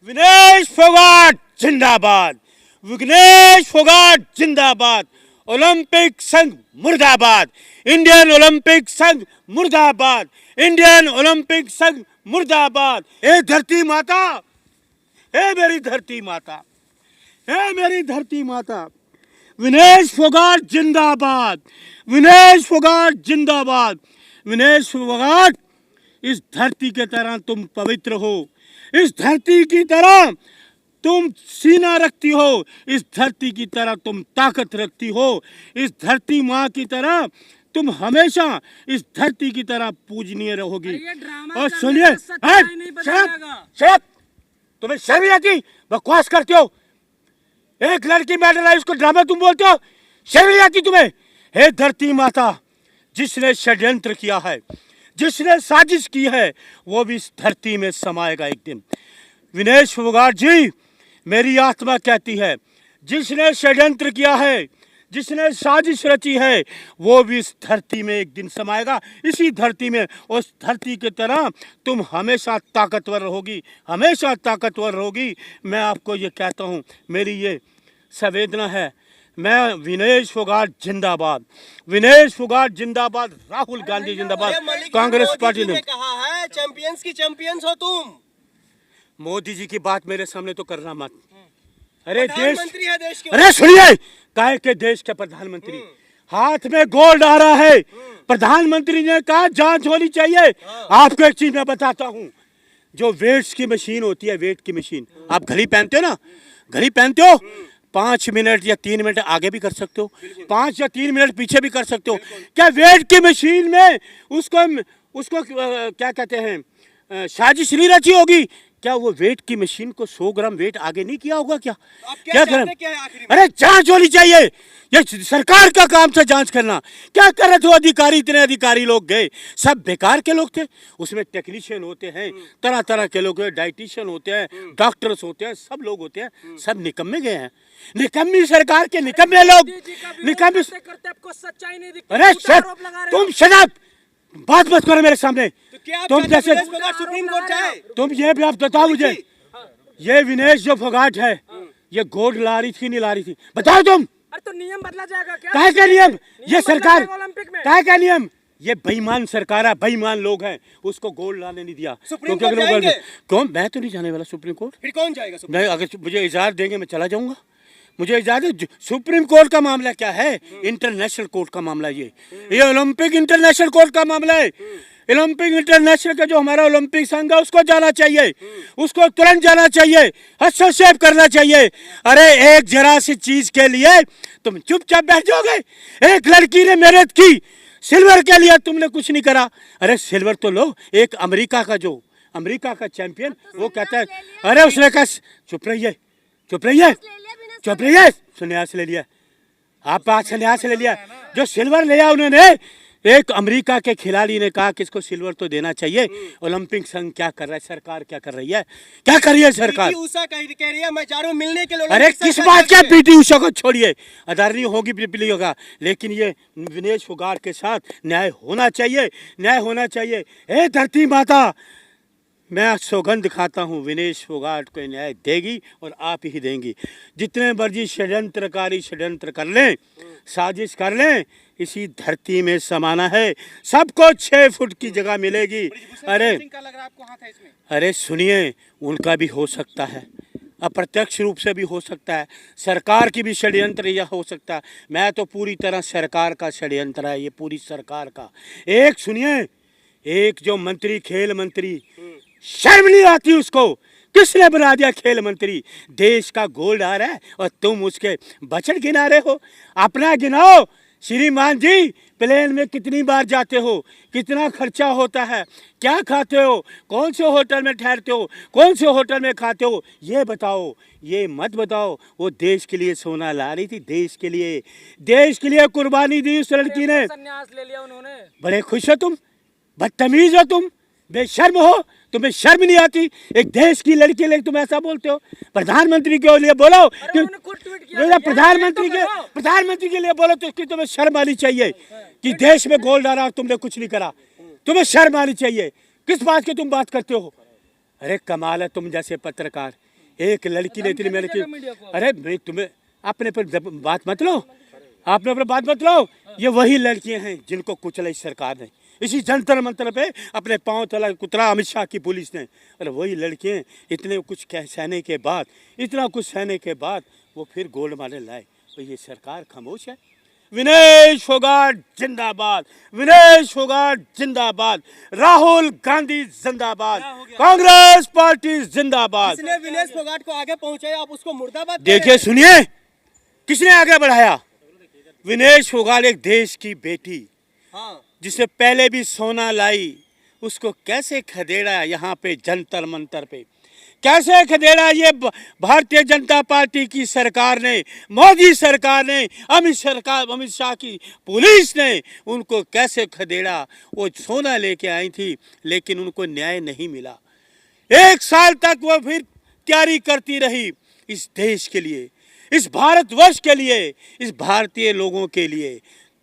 विनेश फोगाट जिंदाबाद, विघ्नेश फोगाट जिंदाबाद, ओलंपिक संघ मुर्दाबाद, इंडियन ओलंपिक संघ मुर्दाबाद, इंडियन ओलंपिक संघ मुर्दाबाद। हे धरती माता, हे मेरी धरती माता, हे मेरी धरती माता, विनेश फोगाट जिंदाबाद, विनेश फोगाट जिंदाबाद, विनेश फोगाट। इस धरती के तरह तुम पवित्र हो, इस धरती की तरह तुम सीना रखती हो, इस धरती की तरह तुम ताकत रखती हो, इस धरती माँ की तरह तुम हमेशा इस धरती की तरह पूजनीय रहोगी। और सुनिए, शरद, तुम्हें शर्म नहीं आती? बकवास करते हो। एक लड़की मेडल आई, उसको ड्रामा तुम बोलते हो? शर्म नहीं आती तुम्हें? हे धरती माता, जिसने षड्यंत्र किया है, जिसने साजिश की है, वो भी इस धरती में समाएगा एक दिन। विनेश फोगाट जी, मेरी आत्मा कहती है, जिसने षड्यंत्र किया है, जिसने साजिश रची है, वो भी इस धरती में एक दिन समाएगा। इसी धरती में, उस धरती की तरह तुम हमेशा ताकतवर रहोगी, हमेशा ताकतवर रहोगी। मैं आपको ये कहता हूँ, मेरी ये संवेदना है। मैं विनेश फोगाट जिंदाबाद, विनेश फोगाट जिंदाबाद, राहुल गांधी जिंदाबाद, कांग्रेस पार्टी ने कहा है चैंपियंस की चैंपियंस हो तुम। मोदी जी की बात मेरे सामने तो करना मत। अरे प्रधानमंत्री है देश के। अरे सुनिए, काहे के देश के प्रधानमंत्री, हाथ में गोल्ड आ रहा है। प्रधानमंत्री ने कहा जांच होनी चाहिए। आपको एक चीज मैं बताता हूँ, जो वेट्स की मशीन होती है, वेट की मशीन, आप घड़ी पहनते हो ना, घड़ी पहनते हो, 5 मिनट या 3 मिनट आगे भी कर सकते हो, 5 या 3 मिनट पीछे भी कर सकते हो। क्या वेट की मशीन में उसको क्या कहते हैं, साजिश नहीं रची होगी? क्या वो वेट की मशीन को 100 ग्राम वेट आगे नहीं किया होगा? क्या क्या करें? अरे जांच होनी चाहिए, ये सरकार का काम था जांच करना। क्या कर रहे थे अधिकारी? इतने अधिकारी लोग गए, सब बेकार के लोग थे। उसमें टेक्नीशियन होते हैं, तरह तरह के लोग, डाइटिशियन होते हैं, डॉक्टर्स होते हैं, सब लोग होते हैं, सब निकम्मे गए हैं। निकम्मी सरकार के निकम्मे लोग, निकम्मी। अरे तुम शट अप, बात मत करो मेरे सामने। तो तुम जैसे सुप्रीम कोर्ट जाए, तुम ये भी आप बताओ मुझे, ये विनेश जो फोगाट है, ये गोल्ड ला रही थी नहीं ला रही थी? बताओ तुम। अरे तो नियम बदला जाएगा क्या? क्या क्या नियम? ये सरकार ओलंपिक में क्या क्या नियम? ये बेईमान सरकार है, बेईमान लोग हैं, उसको गोल्ड लाने नहीं दिया। सुप्रीम कोर्ट जाएंगे? कौन? मैं तो नहीं जाने वाला सुप्रीम कोर्ट। फिर कौन जाएगा सुप्रीम? नहीं, अगर मुझे इजाजत देंगे मैं चला जाऊंगा। मुझे इजाजत, सुप्रीम कोर्ट का मामला क्या है? इंटरनेशनल कोर्ट का मामला ये ओलंपिक इंटरनेशनल कोर्ट का मामला है। ओलंपिक इंटरनेशनल का जो हमारा ओलंपिक संघ है, उसको जाना चाहिए, उसको तुरंत जाना चाहिए, हस्तक्षेप करना चाहिए। अरे एक जरा सी चीज के लिए तुम चुपचाप बैठ जाओगे? एक लड़की ने मेहनत की, सिल्वर के लिए तुमने कुछ नहीं करा। अरे सिल्वर तो लो। एक अमेरिका का चैंपियन, वो कहता है, अरे उसने कहा चुप रहिए, चुप रहिए, चुप रहिए, संन्यास ले लिया। आप बात संन्यास ले लिया। जो सिल्वर लिया उन्होंने, एक अमेरिका के खिलाड़ी ने कहा कि इसको सिल्वर तो देना चाहिए। ओलंपिक संघ क्या कर रहा है? सरकार क्या कर रही है? क्या कर रही है सरकार? उषा कह रही है मैं जा रहा हूं मिलने के लिए। अरे किस बात क्या? पीटी उषा को छोड़िए, अदारनी होगी बिजली होगा, लेकिन ये विनेश फोगाट के साथ न्याय होना चाहिए, न्याय होना चाहिए। हे धरती माता, मैं सौगंध खाता हूँ, विनेश फोगाट को न्याय देगी और आप ही देंगी। जितने मर्जी षड्यंत्रकारी षड्यंत्र कर लें, साजिश कर लें, इसी धरती में समाना है। सबको 6 फुट की जगह मिलेगी। अरे सुनिए, उनका भी हो सकता है, अप्रत्यक्ष रूप से भी हो सकता है, सरकार की भी षड्यंत्र यह हो सकता है। मैं तो पूरी तरह सरकार का षड्यंत्र है ये, पूरी सरकार का। एक सुनिए, एक जो मंत्री, खेल मंत्री, शर्म नहीं आती उसको? किसने बना दिया खेल मंत्री? देश का गोल्ड आ रहा है और तुम उसके बजट गिना रहे हो। अपना गिनाओ श्रीमान जी, प्लेन में कितनी बार जाते हो, कितना खर्चा होता है, क्या खाते हो, कौन से होटल में ठहरते हो, कौन से होटल में खाते हो, ये बताओ, ये मत बताओ। वो देश के लिए सोना ला रही थी, देश के लिए कुर्बानी दी उस लड़की ने। संन्यास ले लिया उन्होंने। बड़े खुश हो तुम, बदतमीज हो तुम, बेशर्म हो, तुम्हें शर्म नहीं आती? एक देश की लड़की लेके तुम ऐसा बोलते हो? प्रधानमंत्री के लिए बोलो, प्रधानमंत्री के लिए बोलो तो उसकी तुम्हें शर्म आनी चाहिए कि देश में गोल्ड आ रहा और तुमने कुछ नहीं करा। तुम्हें शर्म आनी चाहिए। किस बात की तुम बात करते हो? अरे कमाल है, तुम जैसे पत्रकार एक लड़की ने इतनी मेहनत मीडिया को। की। अरे मैं तुम्हें अपने पर बात मत लो, आपने अपने बात मत लो। ये वही लड़कियां हैं जिनको कुचला इस सरकार ने, इसी जंतर मंतर पे अपने पांव तला कुतरा अमित शाह की पुलिस ने। और वही लड़कियां इतने कुछ सहने के बाद, इतना कुछ सहने के बाद वो फिर गोल्ड मेडल लाए। तो ये सरकार खामोश है। विनय फोगाट जिंदाबाद, विनय फोगाट जिंदाबाद, राहुल गांधी जिंदाबाद, कांग्रेस पार्टी जिंदाबाद। किसने विनेश फोगाट को आगे पहुंचाया, आप उसको मुर्दाबाद कह देखिए रहे हैं। सुनिए, किसने आगे बढ़ाया? विनेश फोगाट एक देश की बेटी, हाँ, जिसे पहले भी सोना लाई, उसको कैसे खदेड़ा यहाँ पे जंतर मंतर पे, कैसे खदेड़ा ये भारतीय जनता पार्टी की सरकार ने, मोदी सरकार ने, अमित शाह की पुलिस ने उनको कैसे खदेड़ा। वो सोना लेके आई थी लेकिन उनको न्याय नहीं मिला। 1 साल तक वो फिर तैयारी करती रही इस देश के लिए, इस भारतवर्ष के लिए, इस भारतीय लोगों के लिए।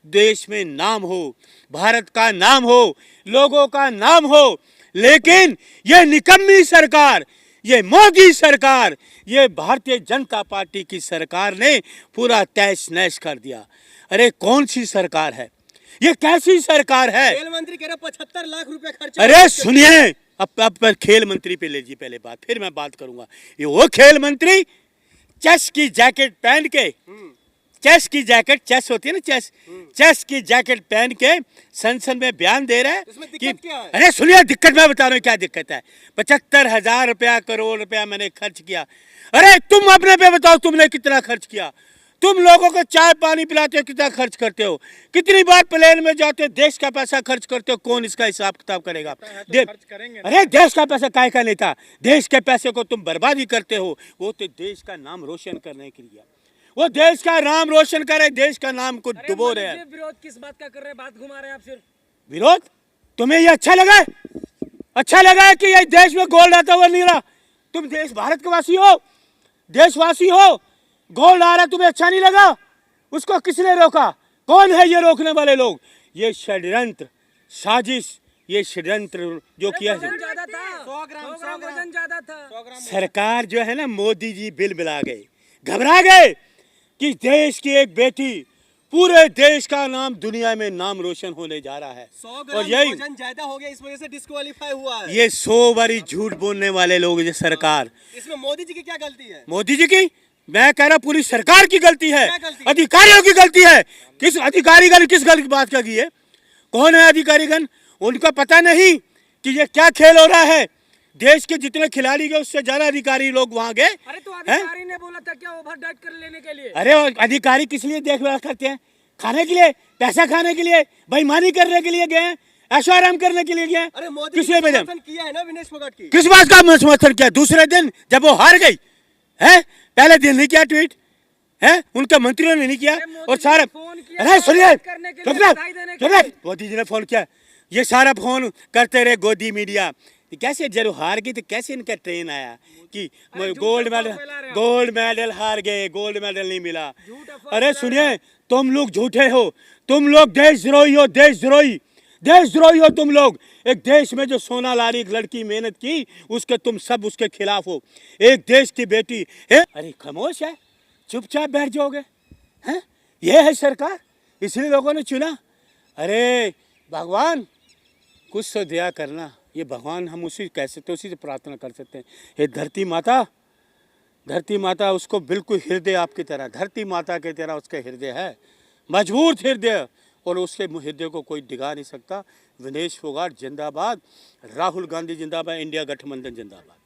देश में नाम हो, भारत का नाम हो, लोगों का नाम हो, लेकिन ये निकम्मी सरकार, ये मोदी सरकार, ये भारतीय जनता पार्टी की सरकार ने पूरा तहस नहस कर दिया। अरे कौन सी सरकार है ये? कैसी सरकार है? खेल मंत्री कह रहे 75 लाख रुपए खर्च। अरे सुनिए, अब खेल मंत्री पे लीजिए पहले बात, फिर मैं बात करूंगा। ये वो खेल मंत्री चेस की जैकेट पहन के, चेस की जैकेट, चेस होती है ना, चेस की जैकेट पहन के संसद में बयान दे रहे हैं इसमें कि दिक्कत क्या है? अरे सुनिए, दिक्कत मैं बता रहा हूँ क्या दिक्कत है। 75,000 रुपया, करोड़ रुपया मैंने खर्च किया। अरे तुम अपने पे बताओ, तुमने कितना खर्च किया? तुम लोगों को चाय पानी पिलाते हो, कितना खर्च करते हो? कितनी बार प्लेन में जाते हो, देश का पैसा खर्च करते हो? कौन इसका हिसाब किताब करेगा? अरे देश का पैसा काय का लेता? देश के पैसे को तुम बर्बादी करते हो। वो तो देश का नाम रोशन करने के लिए, वो देश का नाम रोशन करे, देश का नाम को डुबो रहे हैं। विरोध किस बात का कर रहे हैं? बात घुमा रहे हैं आप सिर्फ। विरोध तुम्हें ये अच्छा लगा? अच्छा लगा है कि ये देश में गोल्ड आता हुआ नहीं रहा? तुम देश भारत के वासी हो, देशवासी हो, गोल्ड आ रहा तुम्हें अच्छा नहीं लगा? उसको किसने रोका? कौन है ये रोकने वाले लोग? ये षड्यंत्र, साजिश, ये षड्यंत्र जो किया है। ज्यादा था, 100 ग्राम वजन ज्यादा था। सरकार जो है ना, मोदी जी बिलबिला गए, घबरा गए कि देश की एक बेटी, पूरे देश का नाम, दुनिया में नाम रोशन होने जा रहा है। 100 और ग्राम यही वजन ज्यादा हो गया, इस वजह से डिस्क्वालीफाई हुआ है। ये 100 बारी झूठ बोलने वाले लोग, ये सरकार। इसमें मोदी जी की क्या गलती है? मोदी जी की, मैं कह रहा पूरी सरकार की गलती है, क्या गलती है? अधिकारियों की गलती है। किस अधिकारीगण किस गलत बात का की है? कौन है अधिकारीगण? उनको पता नहीं कि ये क्या खेल हो रहा है। देश के जितने खिलाड़ी गए उससे ज्यादा अधिकारी लोग वहां गए। अरे तो अधिकारी ने बोला था क्या ओवर डाइट कर लेने के लिए? अरे अधिकारी किस लिए देखभाल करते हैं? खाने के लिए, पैसा खाने के लिए, बेईमानी करने के लिए गए हैं, ऐशो आराम करने के लिए गए हैं? अरे मोदी किस लिए भेजा? समर्थन किया है ना विनेश फोगाट की। किस बात का समर्थन किया? दूसरे दिन जब वो हार गई है, पहले दिन नहीं किया ट्वीट है, उनके मंत्रियों ने नहीं किया। और सारा, अरे सुनिए, मोदी जी ने फोन किया, ये सारा फोन करते रहे गोदी मीडिया। कैसे जरूर हार गई तो कैसे इनका ट्रेन आया कि गोल्ड मेडल हार गए, गोल्ड मेडल नहीं मिला? अरे सुनिए, तुम लोग झूठे हो, तुम लोग देशद्रोही हो, देशद्रोही, देशद्रोही हो तुम लोग। एक देश में जो सोना ला रही एक लड़की मेहनत की, उसके तुम सब उसके खिलाफ हो। एक देश की बेटी है, अरे खामोश है, चुपचाप बैठ जाओगे हैं? ये है सरकार, इसलिए लोगों ने चुना। अरे भगवान कुछ तो दया करना। ये भगवान हम उसी कह सकते, उसी से प्रार्थना कर सकते हैं। ये धरती माता, धरती माता, उसको बिल्कुल हृदय आपकी तरह, धरती माता की तरह उसके हृदय है, मजबूत हृदय, और उसके हृदय को कोई डिगा नहीं सकता। विनेश फोगाट जिंदाबाद, राहुल गांधी जिंदाबाद, इंडिया गठबंधन जिंदाबाद।